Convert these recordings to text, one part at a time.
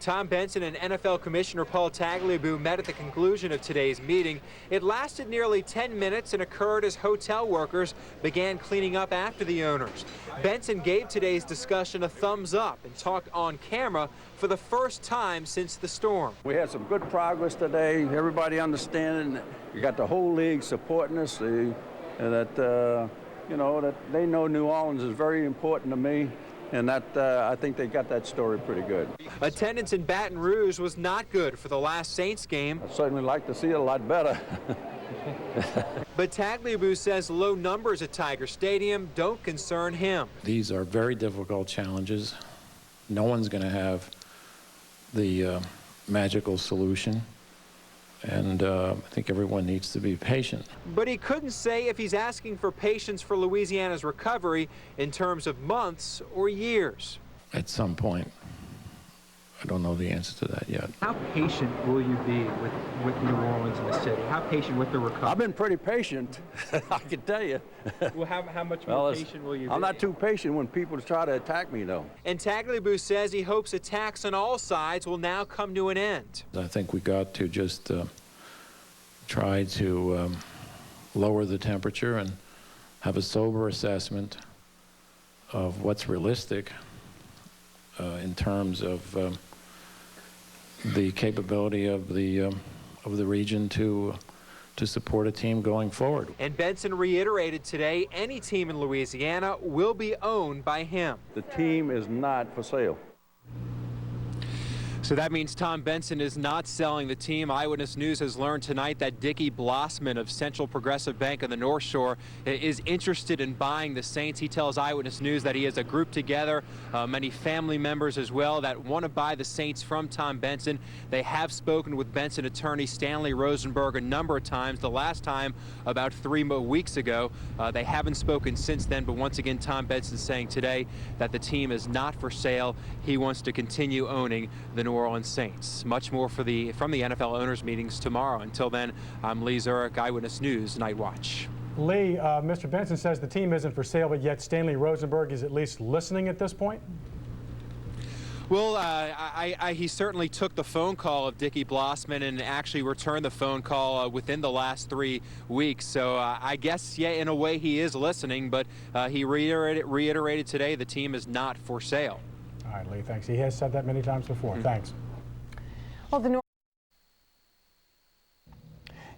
Tom Benson and NFL Commissioner Paul Tagliabue met at the conclusion of today's meeting. It lasted nearly 10 minutes and occurred as hotel workers began cleaning up after the owners. Benson gave today's discussion a thumbs up and talked on camera for the first time since the storm. We had some good progress today. Everybody understanding. You got the whole league supporting us. That they know New Orleans is very important to me. And that I think they got that story pretty good. Attendance in Baton Rouge was not good for the last Saints game. I'd certainly like to see it a lot better. But Tagliabue says low numbers at Tiger Stadium don't concern him. These are very difficult challenges. No one's going to have the magical solution. And I think everyone needs to be patient. But he couldn't say if he's asking for patience for Louisiana's recovery in terms of months or years. At some point, I don't know the answer to that yet. How patient will you be with New Orleans and the city? How patient with the recovery? I've been pretty patient, I can tell you. Well, how much more patient will you be? I'm not too patient when people try to attack me, though. And Tagliabue says he hopes attacks on all sides will now come to an end. I think we got to just try to lower the temperature and have a sober assessment of what's realistic in terms of the capability of the region to support a team going forward. And Benson reiterated today any team in Louisiana will be owned by him. The team is not for sale. So that means Tom Benson is not selling the team. Eyewitness News has learned tonight that Dickie Blossman of Central Progressive Bank on the North Shore is interested in buying the Saints. He tells Eyewitness News that he has a group together, many family members as well, that want to buy the Saints from Tom Benson. They have spoken with Benson attorney Stanley Rosenberg a number of times, the last time about 3 weeks ago. They haven't spoken since then, but once again, Tom Benson saying today that the team is not for sale. He wants to continue owning the New Orleans Saints. Much more from the NFL owners meetings tomorrow. Until then, I'm Lee Zurik, Eyewitness News, Night Watch. Lee, Mr. Benson says the team isn't for sale, but yet Stanley Rosenberg is at least listening at this point? Well, he certainly took the phone call of Dickie Blossman and actually returned the phone call within the last 3 weeks. So I guess, yeah, in a way he is listening, but he reiterated today the team is not for sale. All right, Lee, thanks. He has said that many times before. Thanks. Well,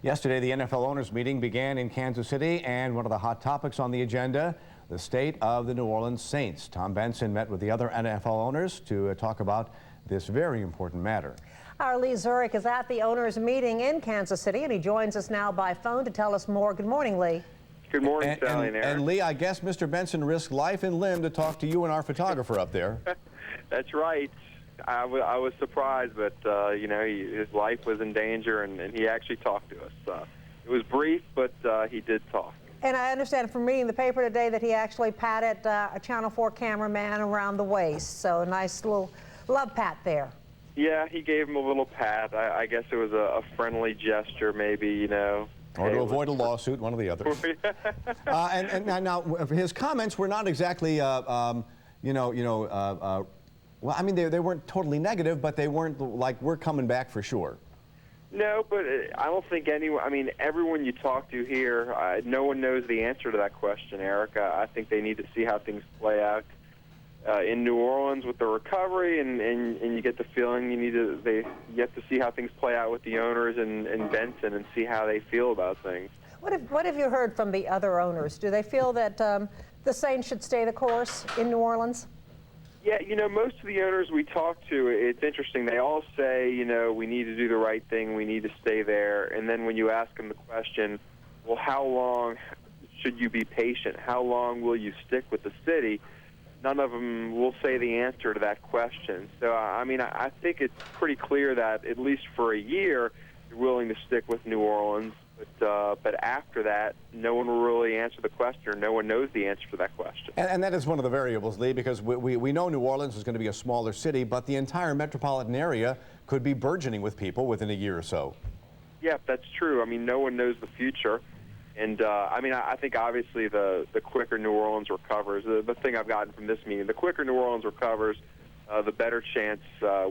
yesterday, the NFL owners meeting began in Kansas City, and one of the hot topics on the agenda, the state of the New Orleans Saints. Tom Benson met with the other NFL owners to talk about this very important matter. Our Lee Zurik is at the owners meeting in Kansas City, and he joins us now by phone to tell us more. Good morning, Lee. Good morning, Sally and Eric. And Lee, I guess Mr. Benson risked life and limb to talk to you and our photographer up there. That's right. I was surprised, but his life was in danger, and he actually talked to us. It was brief, but he did talk. And I understand from reading the paper today that he actually patted a Channel 4 cameraman around the waist. So a nice little love pat there. Yeah, he gave him a little pat. I guess it was a friendly gesture, maybe, you know. Or to avoid a lawsuit, one or the other. And now, his comments were not exactly, well, I mean, they weren't totally negative, but they weren't like, we're coming back for sure. No, but I don't think anyone, I mean, everyone you talk to here, no one knows the answer to that question, Eric. I think they need to see how things play out in New Orleans with the recovery, and you get the feeling you have to see how things play out with the owners and Benson and see how they feel about things. What have you heard from the other owners? Do they feel that the Saints should stay the course in New Orleans? Yeah, you know, most of the owners we talk to, it's interesting. They all say, you know, we need to do the right thing, we need to stay there. And then when you ask them the question, well, how long should you be patient? How long will you stick with the city? None of them will say the answer to that question. So, I mean, I think it's pretty clear that at least for a year, they're willing to stick with New Orleans. But after that, no one will really answer the question, or no one knows the answer to that question. And that is one of the variables, Lee, because we know New Orleans is going to be a smaller city, but the entire metropolitan area could be burgeoning with people within a year or so. Yeah, that's true. I mean, no one knows the future. And, I mean, I think obviously the quicker New Orleans recovers, the thing I've gotten from this meeting, the quicker New Orleans recovers, the better chance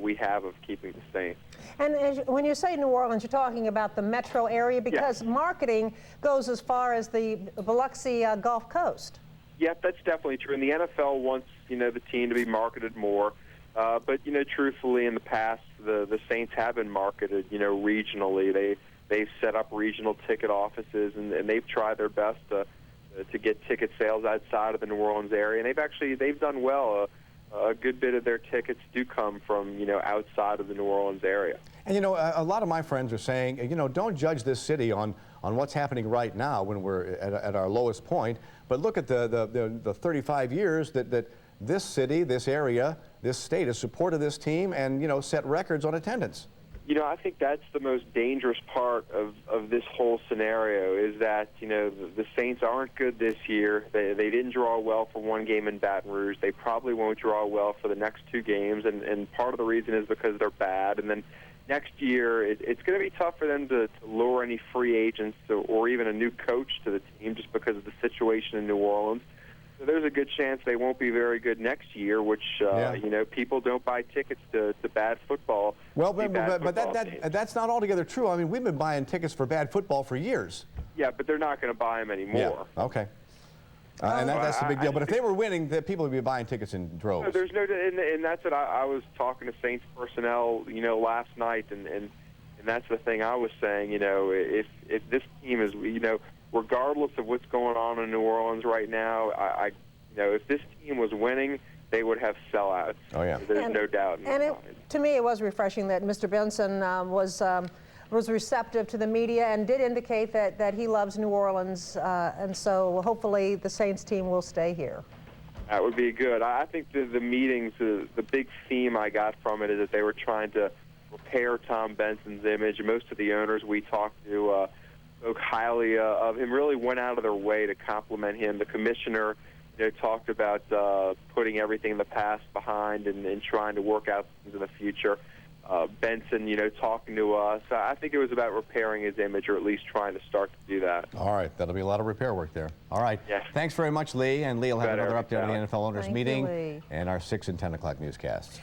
we have of keeping the Saints. And when you say New Orleans, you're talking about the metro area, because marketing goes as far as the Biloxi Gulf Coast. Yeah, that's definitely true. And the NFL wants, the team to be marketed more. But, truthfully, in the past, the Saints have been marketed, regionally. They've set up regional ticket offices, and they've tried their best to get ticket sales outside of the New Orleans area. And they've done well. A good bit of their tickets do come from, outside of the New Orleans area. And, a lot of my friends are saying, don't judge this city on what's happening right now when we're at our lowest point, but look at the 35 years that this city, this area, this state has supported this team and, set records on attendance. I think that's the most dangerous part of this whole scenario is that, the Saints aren't good this year. They didn't draw well for one game in Baton Rouge. They probably won't draw well for the next two games, and part of the reason is because they're bad. And then next year, it's going to be tough for them to lure any free agents or even a new coach to the team just because of the situation in New Orleans. So there's a good chance they won't be very good next year, which, people don't buy tickets to bad football. Well, but that's not altogether true. I mean, we've been buying tickets for bad football for years. Yeah, but they're not going to buy them anymore. Yeah. Okay. And that's the big deal. But if they were winning, the people would be buying tickets in droves. No, there's no, and that's what I was talking to Saints personnel, last night, and that's the thing I was saying. If this team is, regardless of what's going on in New Orleans right now, if this team was winning, they would have sellouts. Oh yeah, there's no doubt. To me, it was refreshing that Mr. Benson was receptive to the media and did indicate that he loves New Orleans, and so hopefully the Saints team will stay here. That would be good. I think the meetings, the big theme I got from it is that they were trying to repair Tom Benson's image. Most of the owners we talked to spoke highly of him, really went out of their way to compliment him. The commissioner, talked about putting everything in the past behind and trying to work out things in the future. Benson, talking to us. I think it was about repairing his image, or at least trying to start to do that. All right, that'll be a lot of repair work there. All right. Yeah. Thanks very much, Lee. And Lee will have another update on the NFL owners Thank you, meeting Lee. and our 6 and 10 o'clock newscasts.